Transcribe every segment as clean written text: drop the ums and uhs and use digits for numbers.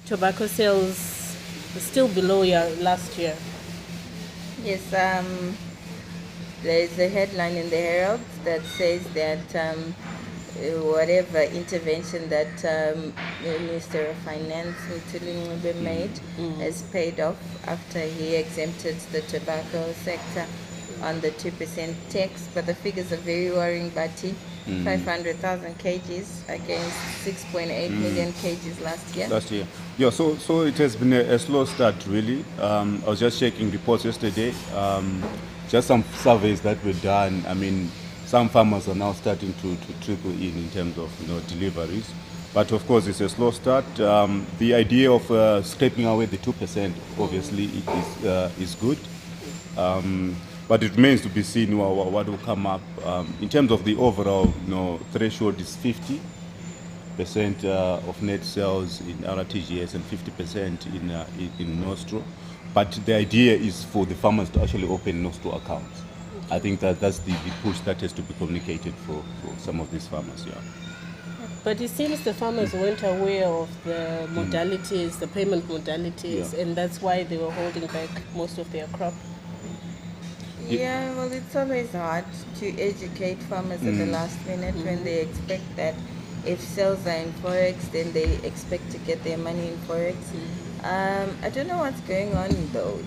Tobacco sales are still below last year. Yes, there is a headline in the Herald that says that whatever intervention that the Minister of Finance made has paid off after he exempted the tobacco sector on the 2% tax. But the figures are very worrying, Bati. 500,000 kgs against 6.8 million kgs last year. Yeah, so it has been a slow start, really. I was just checking reports yesterday. Just some surveys that were done. I mean, some farmers are now starting to trickle in terms of deliveries. But of course, it's a slow start. The idea of scraping away the 2% obviously is good. But it remains to be seen what will come up. In terms of the overall threshold is 50% of net sales in RTGS and 50% in Nostro. But the idea is for the farmers to actually open Nostro accounts. I think that's the push that has to be communicated for some of these farmers, yeah. But it seems the farmers weren't aware of the modalities, the payment modalities, and that's why they were holding back most of their crop. Yeah, well, it's always hard to educate farmers at the last minute when they expect that if sales are in Forex, then they expect to get their money in Forex. I don't know what's going on though.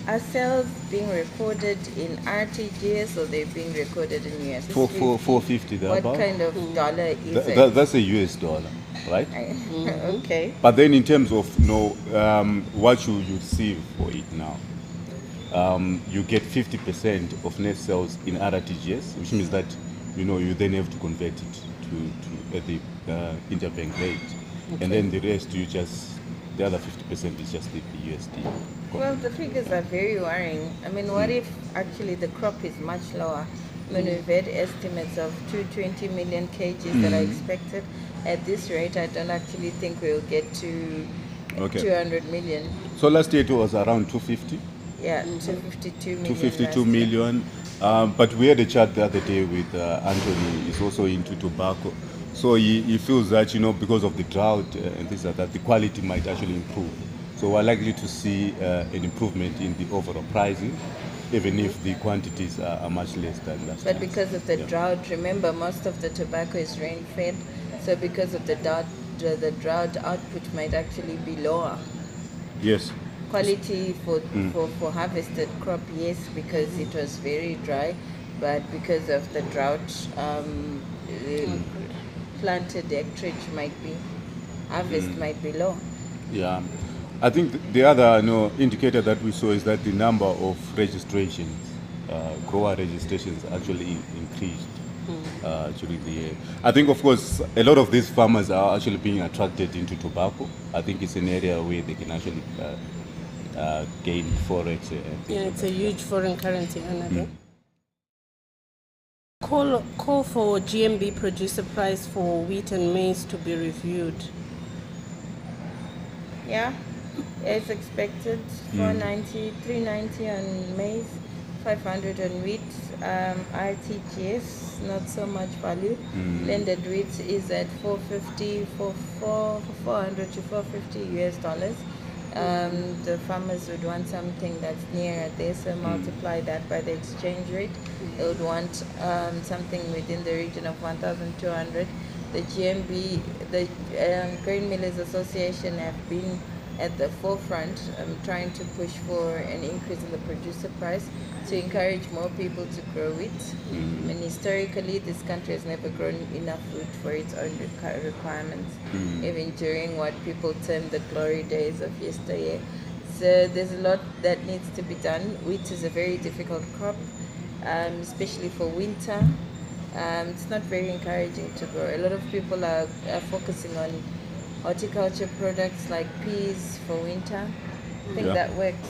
Are sales being recorded in RTGS or they're being recorded in US? 450 there. What about. Kind of dollar is it? That's a US dollar, right? Okay. But then in terms of what you receive for it now, you get 50% of net sales in RTGS, which means that you then have to convert it to at the interbank rate, and then the rest the other 50% is just the USD. Well, the figures are very worrying. I mean, what if actually the crop is much lower? I mean, we've had estimates of 220 million kgs that are expected. At this rate, I don't actually think we'll get to 200 million. So last year it was around 250? Yeah, 252 million. 252 million. But we had a chat the other day with Anthony. He's also into tobacco. So he feels that, because of the drought and things like that, the quality might actually improve. So we're likely to see an improvement in the overall pricing, even if the quantities are much less than last year. But because of the drought, remember, most of the tobacco is rain-fed. So because of the drought output might actually be lower. Yes. Quality for harvested crop, yes, because it was very dry, but because of the drought, planted acreage harvest might be low. Yeah, I think the other indicator that we saw is that the number of registrations, grower registrations, actually increased during the year. I think, of course, a lot of these farmers are actually being attracted into tobacco. I think it's an area where they can actually gain forex. It's a huge foreign currency earner. Call for GMB producer price for wheat and maize to be reviewed. Yeah, it's expected 490, 390 on maize, 500 on wheat. RTGS, not so much value. Blended wheat is at 450, 400 to 450 US dollars. The farmers would want something that's nearer there, so multiply that by the exchange rate. They would want something within the region of 1,200. The GMB, the Grain Millers Association, have been at the forefront trying to push for an increase in the producer price to encourage more people to grow wheat. And historically, this country has never grown enough wheat for its own requirements, even during what people term the glory days of yesteryear. So there's a lot that needs to be done. Wheat is a very difficult crop, especially for winter. It's not very encouraging to grow. A lot of people are focusing on horticulture products like peas for winter. I think that works.